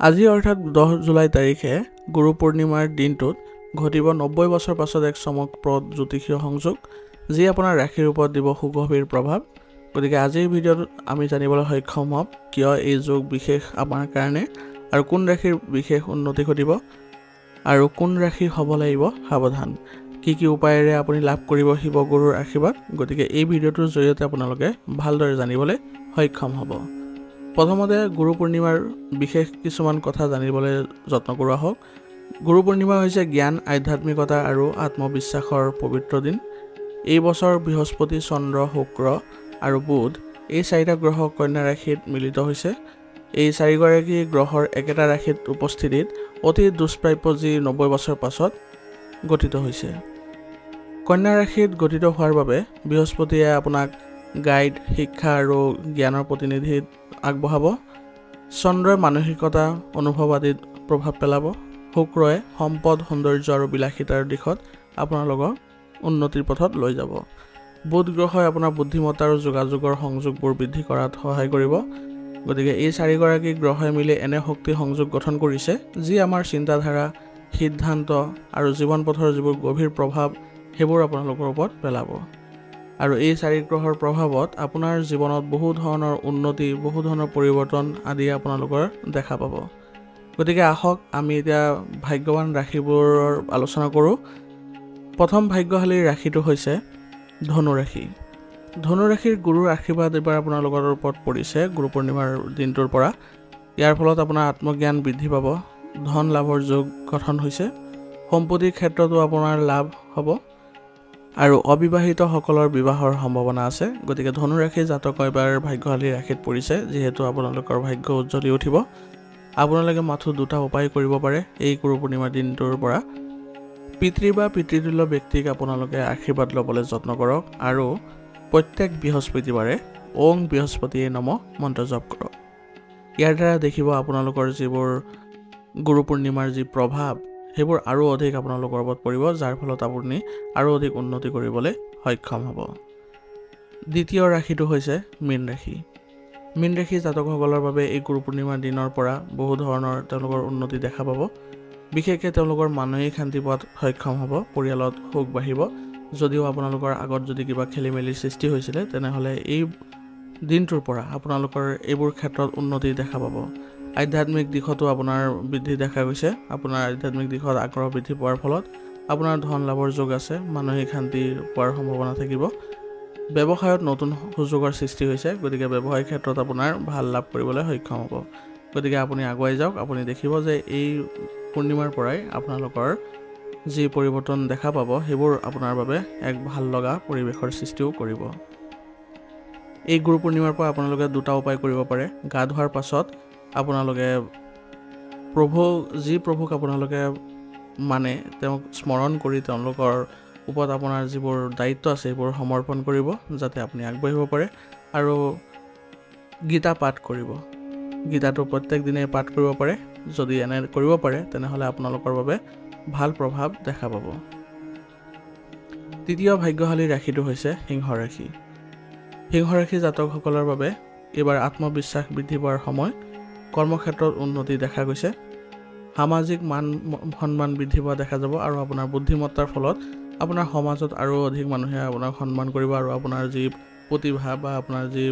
আজি অৰ্থাৎ 10 জুলাই তাৰিখে গুৰু পূৰ্ণিমাৰ দিনটোত ঘটিব 90 বছৰ পাছত এক চমকপ্ৰদ জ্যোতিষীয় সংযোগ যি আপোনাৰ ৰাশিৰ ওপৰত দিব সুগভীৰ প্ৰভাৱ। গতিকে আজিৰ ভিডিঅ'ত আমি জানিবলৈ সক্ষম হ'ম কিয় এই যোগ বিশেষ আমাৰ কাৰণে আৰু কোন ৰাশিৰ বিশেষ উন্নতি ঘটিব আৰু কোন ৰাশিৰ হ'ব লাগিব সাৱধান। কি উপায়েৰে আপুনি লাভ কৰিব শিৱগুৰুৰ আশীৰ্বাদ। গতিকে এই ভিডিঅ'টোৰ জৰিয়তে আপোনালোকে ভালদৰে জানিবলৈ সক্ষম হ'ব। প্ৰথমতে গুৰু পূৰ্ণিমাৰ বিশেষ কিছুমান কথা জানিবলৈ যত্ন কৰোৱা হওক। গুৰু পূৰ্ণিমা হৈছে জ্ঞান, আধ্যাত্মিকতা আৰু আত্মবিশ্বাসৰ পবিত্ৰ দিন। এই বছৰ বৃহস্পতি, চন্দ্ৰ, শুক্ৰ আৰু বুধ এই চাৰিটা গ্ৰহ কন্যা ৰাশিত মিলিত হৈছে। এই চাৰিগৰাকী গ্ৰহৰ একেটা ৰাশিত উপস্থিতিত অতি দুষ্প্ৰাপ্য যি 90 বছৰ পাছত গঠিত হৈছে। কন্যা ৰাশিত গঠিত হোৱাৰ বাবে বৃহস্পতিয়ে আপোনাক গাইড, শিক্ষা আৰু জ্ঞানৰ প্ৰতিনিধি আগবঢ়াব। চন্দ্ৰই মানসিকতা, অনুভৱ আদিত প্ৰভাৱ পেলাব। শুক্ৰই সম্পদ, সৌন্দৰ্য আৰু বিলাসিতাৰ দিশত আপোনালোকক উন্নতিৰ পথত লৈ যাব। বুধ গ্ৰহই আপোনাৰ বুদ্ধিমত্তা আৰু যোগাযোগৰ সংযোগবোৰ বৃদ্ধি কৰাত সহায় কৰিব। গতিকে এই চাৰিগৰাকী গ্ৰহই মিলি এনে শক্তি সংযোগ গঠন কৰিছে যি আমাৰ চিন্তাধাৰা, সিদ্ধান্ত আৰু জীৱন পথৰ যিবোৰ গভীৰ প্ৰভাৱ সেইবোৰ আপোনালোকৰ ওপৰত পেলাব। আৰু এই চাৰি গ্ৰহৰ প্ৰভাৱত আপোনাৰ জীৱনত বহু ধৰণৰ উন্নতি, বহু ধৰণৰ পৰিৱৰ্তন আদি আপোনালোকৰ দেখা পাব। গতিকে আহক আমি এতিয়া ভাগ্যৱান ৰাশিবোৰৰ আলোচনা কৰোঁ। প্ৰথম ভাগ্যশালী ৰাশিটো হৈছে ধনু ৰাশি। ধনু ৰাশিৰ গুৰুৰ আশীৰ্বাদ এইবাৰ আপোনালোকৰ ওপৰত পৰিছে গুৰু পূৰ্ণিমাৰ দিনটোৰ পৰা। ইয়াৰ ফলত আপোনাৰ আত্মজ্ঞান বৃদ্ধি পাব, ধন লাভৰ যোগ গঠন হৈছে, সম্পত্তিৰ ক্ষেত্ৰতো আপোনাৰ লাভ হ'ব আৰু অবিবাহিতসকলৰ বিবাহৰ সম্ভাৱনা আছে। গতিকে ধনু ৰাশিৰ জাতক এবাৰ ভাগ্যশালী ৰাশিত পৰিছে, যিহেতু আপোনালোকৰ ভাগ্য উজ্জ্বলি উঠিব। আপোনালোকে মাথো দুটা উপায় কৰিব পাৰে এই গুৰু পূৰ্ণিমাৰ দিনটোৰ পৰা। পিতৃ বা পিতৃতুল্য ব্যক্তিক আপোনালোকে আশীৰ্বাদ ল'বলৈ যত্ন কৰক আৰু প্ৰত্যেক বৃহস্পতিবাৰে ওং বৃহস্পতিয়ে নমঃ মন্ত্ৰ জপ কৰক। ইয়াৰ দ্বাৰা দেখিব আপোনালোকৰ যিবোৰ গুৰু পূৰ্ণিমাৰ যি প্ৰভাৱ সেইবোৰ আৰু অধিক আপোনালোকৰ ওপৰত পৰিব, যাৰ ফলত আপুনি আৰু অধিক উন্নতি কৰিবলৈ সক্ষম হ'ব। দ্বিতীয় ৰাশিটো হৈছে মীন ৰাশি। মীন ৰাশি জাতকসকলৰ বাবে এই গুৰু পূৰ্ণিমাৰ দিনৰ পৰা বহু ধৰণৰ তেওঁলোকৰ উন্নতি দেখা পাব। বিশেষকৈ তেওঁলোকৰ মানসিক শান্তি পোৱাত সক্ষম হ'ব, পৰিয়ালত সুখ বাঢ়িব। যদিও আপোনালোকৰ আগত যদি কিবা খেলি মেলিৰ সৃষ্টি হৈছিলে তেনেহ'লে এই দিনটোৰ পৰা আপোনালোকৰ এইবোৰ ক্ষেত্ৰত উন্নতি দেখা পাব। আধ্যাত্মিক দিশতো আপোনাৰ বৃদ্ধি দেখা গৈছে। আপোনাৰ আধ্যাত্মিক দিশত আগ্ৰহ বৃদ্ধি পোৱাৰ ফলত আপোনাৰ ধন লাভৰ যোগ আছে, মানসিক শান্তি পোৱাৰ সম্ভাৱনা থাকিব। ব্যৱসায়ত নতুন সুযোগৰ সৃষ্টি হৈছে, গতিকে ব্যৱসায়িক ক্ষেত্ৰত আপোনাৰ ভাল লাভ কৰিবলৈ সক্ষম হ'ব। গতিকে আপুনি আগুৱাই যাওক। আপুনি দেখিব যে এই পূৰ্ণিমাৰ পৰাই আপোনালোকৰ যি পৰিৱৰ্তন দেখা পাব সেইবোৰ আপোনাৰ বাবে এক ভাল লগা পৰিৱেশৰ সৃষ্টিও কৰিব। এই গুৰু পূৰ্ণিমাৰ পৰা আপোনালোকে দুটা উপায় কৰিব পাৰে। গা ধোৱাৰ পাছত আপোনালোকে যি প্ৰভুক আপোনালোকে মানে তেওঁক স্মৰণ কৰি তেওঁলোকৰ ওপৰত আপোনাৰ যিবোৰ দায়িত্ব আছে সেইবোৰ সমৰ্পণ কৰিব, যাতে আপুনি আগবাঢ়িব পাৰে। আৰু গীতা পাঠ কৰিব। গীতাটো প্ৰত্যেক দিনে পাঠ কৰিব পাৰে। যদি এনে কৰিব পাৰে তেনেহ'লে আপোনালোকৰ বাবে ভাল প্ৰভাৱ দেখা পাব। তৃতীয় ভাগ্যশালী ৰাশিটো হৈছে সিংহ ৰাশি। সিংহ ৰাশি জাতকসকলৰ বাবে এইবাৰ আত্মবিশ্বাস বৃদ্ধি পোৱাৰ সময়। কৰ্মক্ষেত্ৰত উন্নতি দেখা গৈছে, সামাজিক মান সন্মান বৃদ্ধি পোৱা দেখা যাব আৰু আপোনাৰ বুদ্ধিমত্তাৰ ফলত আপোনাৰ সমাজত আৰু অধিক মানুহে আপোনাক সন্মান কৰিব আৰু আপোনাৰ যি প্ৰতিভা বা আপোনাৰ যি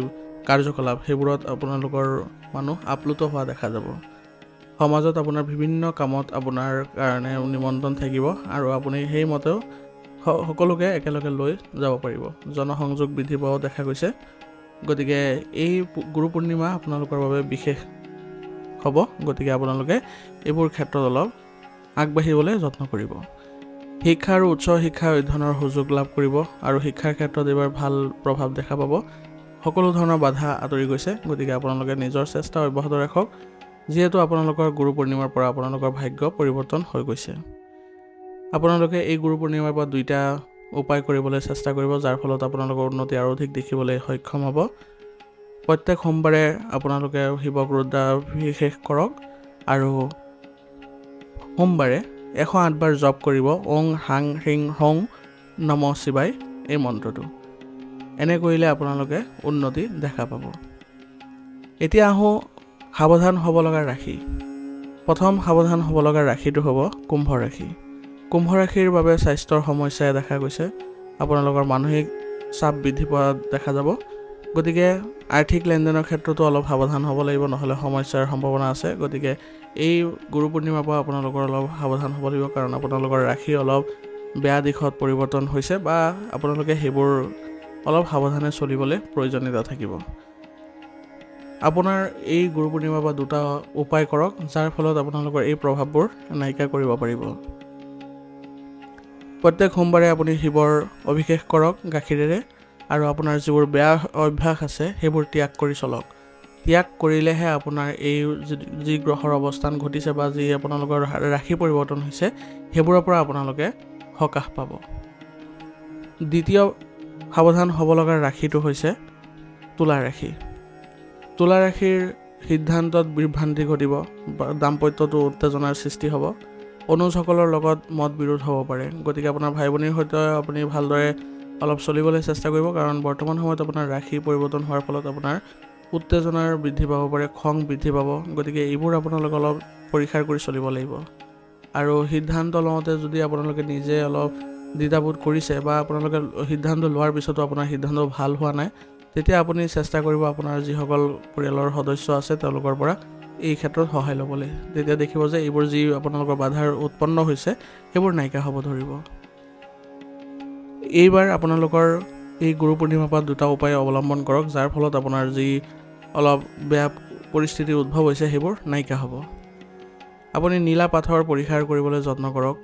কাৰ্যকলাপ সেইবোৰত আপোনালোকৰ মানুহ আপ্লুত হোৱা দেখা যাব। সমাজত আপোনাৰ বিভিন্ন কামত আপোনাৰ কাৰণে নিমন্ত্ৰণ থাকিব আৰু আপুনি সেইমতেও সকলোকে একেলগে লৈ যাব পাৰিব। জনসংযোগ বৃদ্ধি পোৱাও দেখা গৈছে। গতিকে এই গুৰু পূৰ্ণিমা আপোনালোকৰ বাবে বিশেষ হ'ব। গতিকে আপোনালোকে এইবোৰ ক্ষেত্ৰত অলপ আগবাঢ়িবলৈ যত্ন কৰিব। শিক্ষা আৰু উচ্চ শিক্ষা অধ্যয়নৰ সুযোগ লাভ কৰিব আৰু শিক্ষাৰ ক্ষেত্ৰত এইবাৰ ভাল প্ৰভাৱ দেখা পাব। সকলো ধৰণৰ বাধা আঁতৰি গৈছে। গতিকে আপোনালোকে নিজৰ চেষ্টা অব্যাহত ৰাখক, যিহেতু আপোনালোকৰ গুৰু পূৰ্ণিমাৰ পৰা আপোনালোকৰ ভাগ্য পৰিৱৰ্তন হৈ গৈছে। আপোনালোকে এই গুৰু পূৰ্ণিমাৰ পৰা দুইটা উপায় কৰিবলৈ চেষ্টা কৰিব, যাৰ ফলত আপোনালোকৰ উন্নতি আৰু অধিক দেখিবলৈ সক্ষম হ'ব। প্ৰত্যেক সোমবাৰে আপোনালোকে শিৱক ৰুদ্ৰাভিষেক কৰক আৰু সোমবাৰে 108 বাৰ জপ কৰিব ওং হাং হ্ৰিং হং নমঃ শিৱায় এই মন্ত্ৰটো। এনে কৰিলে আপোনালোকে উন্নতি দেখা পাব। এতিয়া আহোঁ সাৱধান হ'ব লগা ৰাশি। প্ৰথম সাৱধান হ'ব লগা ৰাশিটো হ'ব কুম্ভ ৰাশি। কুম্ভ ৰাশিৰ বাবে স্বাস্থ্যৰ সমস্যাই দেখা গৈছে। আপোনালোকৰ মানসিক চাপ বৃদ্ধি পোৱা দেখা যাব। গতিকে আৰ্থিক লেনদেনৰ ক্ষেত্ৰতো অলপ সাৱধান হ'ব লাগিব, নহ'লে সমস্যাৰ সম্ভাৱনা আছে। গতিকে এই গুৰু পূৰ্ণিমাৰ পৰা আপোনালোকৰ অলপ সাৱধান হ'ব লাগিব, কাৰণ আপোনালোকৰ ৰাশি অলপ বেয়া দিশত পৰিৱৰ্তন হৈছে বা আপোনালোকে সেইবোৰ অলপ সাৱধানে চলিবলৈ প্ৰয়োজনীয়তা থাকিব। আপোনাৰ এই গুৰু পূৰ্ণিমাৰ পৰা দুটা উপায় কৰক, যাৰ ফলত আপোনালোকৰ এই প্ৰভাৱবোৰ নাইকিয়া কৰিব পাৰিব। প্ৰত্যেক সোমবাৰে আপুনি শিৱৰ অভিষেক কৰক গাখীৰেৰে, আৰু আপোনাৰ যিবোৰ বেয়া অভ্যাস আছে সেইবোৰ ত্যাগ কৰি চলক। ত্যাগ কৰিলেহে আপোনাৰ এই যি গ্ৰহৰ অৱস্থান ঘটিছে বা যি আপোনালোকৰ ৰাশি পৰিৱৰ্তন হৈছে সেইবোৰৰ পৰা আপোনালোকে সকাহ পাব। দ্বিতীয় সাৱধান হ'ব লগা ৰাশিটো হৈছে তুলা ৰাশি। তুলা ৰাশিৰ সিদ্ধান্তত বিভ্ৰান্তি ঘটিব, দাম্পত্যটো উত্তেজনাৰ সৃষ্টি হ'ব, অনুজসকলৰ লগত মত বিৰোধ হ'ব পাৰে। গতিকে আপোনাৰ ভাই ভনীৰ সৈতে আপুনি ভালদৰে অলপ চলিবলৈ চেষ্টা কৰিব, কাৰণ বৰ্তমান সময়ত আপোনাৰ ৰাশি পৰিৱৰ্তন হোৱাৰ ফলত আপোনাৰ উত্তেজনাৰ বৃদ্ধি পাব পাৰে, খং বৃদ্ধি পাব। গতিকে এইবোৰ আপোনালোকে অলপ পৰীক্ষা কৰি চলিব লাগিব। আৰু সিদ্ধান্ত লওঁতে যদি আপোনালোকে নিজে অলপ দ্বিধাবোধ কৰিছে বা আপোনালোকে সিদ্ধান্ত লোৱাৰ পিছতো আপোনাৰ সিদ্ধান্ত ভাল হোৱা নাই, তেতিয়া আপুনি চেষ্টা কৰিব আপোনাৰ যিসকল পৰিয়ালৰ সদস্য আছে তেওঁলোকৰ পৰা এই ক্ষেত্ৰত সহায় ল'বলৈ। তেতিয়া দেখিব যে এইবোৰ যি আপোনালোকৰ বাধাৰ উৎপন্ন হৈছে সেইবোৰ নাইকিয়া হ'ব ধৰিব। এইবাৰ আপোনালোকৰ এই গুৰু পূৰ্ণিমাৰ পৰা দুটা উপায় অৱলম্বন কৰক, যাৰ ফলত আপোনাৰ যি অলপ বেয়া পৰিস্থিতিৰ উদ্ভৱ হৈছে সেইবোৰ নাইকিয়া হ'ব। আপুনি নীলা পাথৰ পৰিহাৰ কৰিবলৈ যত্ন কৰক,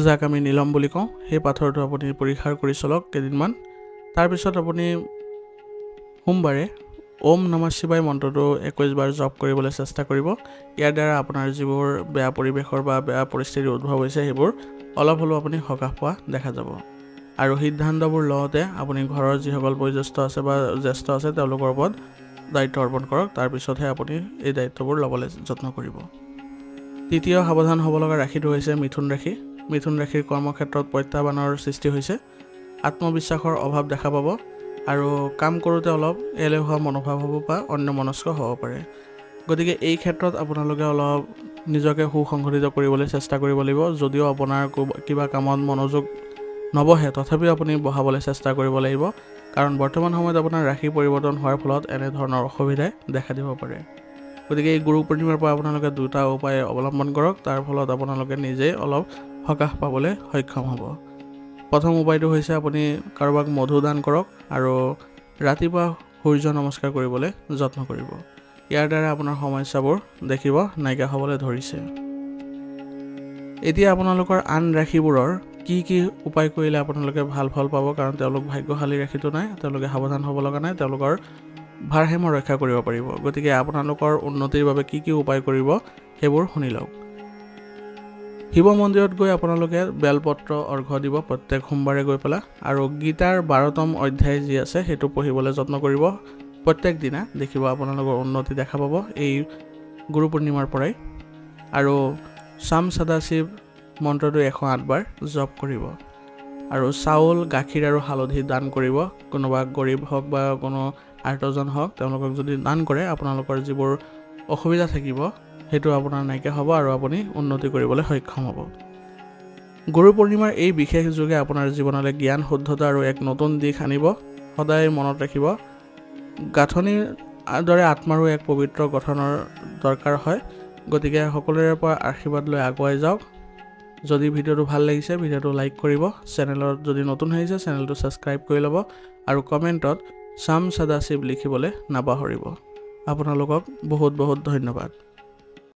যাক আমি নীলম বুলি কওঁ। সেই পাথৰটো আপুনি পৰিহাৰ কৰি চলক কেইদিনমান। তাৰপিছত আপুনি সোমবাৰে ওম নমঃ শিৱায় মন্ত্ৰটো 21 বাৰ জপ কৰিবলৈ চেষ্টা কৰিব। ইয়াৰ দ্বাৰা আপোনাৰ যিবোৰ বেয়া পৰিৱেশৰ বা বেয়া পৰিস্থিতিৰ উদ্ভৱ হৈছে সেইবোৰ অলপ হ'লেও আপুনি সকাহ পোৱা দেখা যাব। আৰু সিদ্ধান্তবোৰ লওঁতে আপুনি ঘৰৰ যিসকল বয়োজ্যেষ্ঠ আছে বা জ্যেষ্ঠ আছে তেওঁলোকৰ ওপৰত দায়িত্ব অৰ্পণ কৰক, তাৰপিছতহে আপুনি এই দায়িত্ববোৰ ল'বলৈ যত্ন কৰিব। তৃতীয় সাৱধান হ'ব লগা ৰাশিটো হৈছে মিথুন ৰাশি। মিথুন ৰাশিৰ কৰ্মক্ষেত্ৰত প্ৰত্যাহ্বানৰ সৃষ্টি হৈছে, আত্মবিশ্বাসৰ অভাৱ দেখা পাব, আৰু কাম কৰোঁতে অলপ এলেহুৱা মনোভাৱ হ'ব বা অন্যমনস্ক হ'ব পাৰে। গতিকে এই ক্ষেত্ৰত আপোনালোকে অলপ নিজকে সুসংগঠিত কৰিবলৈ চেষ্টা কৰিব লাগিব। যদিও আপোনাৰ কিবা কামত মনোযোগ নবহে, তথাপিও আপুনি বহাবলৈ চেষ্টা কৰিব লাগিব, কাৰণ বৰ্তমান সময়ত আপোনাৰ ৰাশি পৰিৱৰ্তন হোৱাৰ ফলত এনেধৰণৰ অসুবিধাই দেখা দিব পাৰে। গতিকে এই গুৰু পূৰ্ণিমাৰ পৰা আপোনালোকে দুটা উপায় অৱলম্বন কৰক, তাৰ ফলত আপোনালোকে নিজেই অলপ সকাহ পাবলৈ সক্ষম হ'ব। প্ৰথম উপায়টো হৈছে আপুনি কাৰোবাক মধু দান কৰক আৰু ৰাতিপুৱা সূৰ্য নমস্কাৰ কৰিবলৈ যত্ন কৰিব। ইয়াৰ দ্বাৰা আপোনাৰ সমস্যাবোৰ দেখিব নাইকিয়া হ'বলৈ ধৰিছে। এতিয়া আপোনালোকৰ আন ৰাশিবোৰৰ কি কি উপায় কৰিলে আপোনালোকে ভাল ফল পাব, কাৰণ তেওঁলোক ভাগ্যশালী ৰাশিটো নাই, তেওঁলোকে সাৱধান হ'ব লগা নাই, তেওঁলোকৰ ভাৰসাম্য ৰক্ষা কৰিব পাৰিব। গতিকে আপোনালোকৰ উন্নতিৰ বাবে কি কি উপায় কৰিব সেইবোৰ শুনি লওক। শিৱ মন্দিৰত গৈ আপোনালোকে বেলপত্ৰ অৰ্ঘ্য দিব প্ৰত্যেক সোমবাৰে গৈ পেলাই, আৰু গীতাৰ 12তম অধ্যায় যি আছে সেইটো পঢ়িবলৈ যত্ন কৰিব প্ৰত্যেক দিনা। দেখিব আপোনালোকৰ উন্নতি দেখা পাব এই গুৰু পূৰ্ণিমাৰ পৰাই। আৰু শাম সদাশিৱ মন্ত্ৰটো 108 বাৰ জপ কৰিব, আৰু চাউল, গাখীৰ আৰু হালধি দান কৰিব। কোনোবা গৰীব হওক বা কোনো আৰ্তজন হওক, তেওঁলোকক যদি দান কৰে আপোনালোকৰ যিবোৰ অসুবিধা থাকিব সেইটো আপোনাৰ নাইকিয়া হ'ব আৰু আপুনি উন্নতি কৰিবলৈ সক্ষম হ'ব। গুৰু পূৰ্ণিমাৰ এই বিশেষ যুগে আপোনাৰ জীৱনলৈ জ্ঞান, শুদ্ধতা আৰু এক নতুন দিশ আনিব। সদায় মনত ৰাখিব, গাঁথনিৰ দৰে আত্মাৰো এক পবিত্ৰ গঠনৰ দৰকাৰ হয়। গতিকে সকলোৰে পৰা আশীৰ্বাদ লৈ আগুৱাই যাওক। যদি ভিডিঅ'টো ভাল লাগিছে ভিডিঅ'টো লাইক কৰিব, চেনেলত যদি নতুন আহিছে চেনেলটো ছাবস্ক্ৰাইব কৰি ল'ব, আৰু কমেণ্টত শাম সদাশিৱ লিখিবলৈ নাপাহৰিব। আপোনালোকক বহুত বহুত ধন্যবাদ।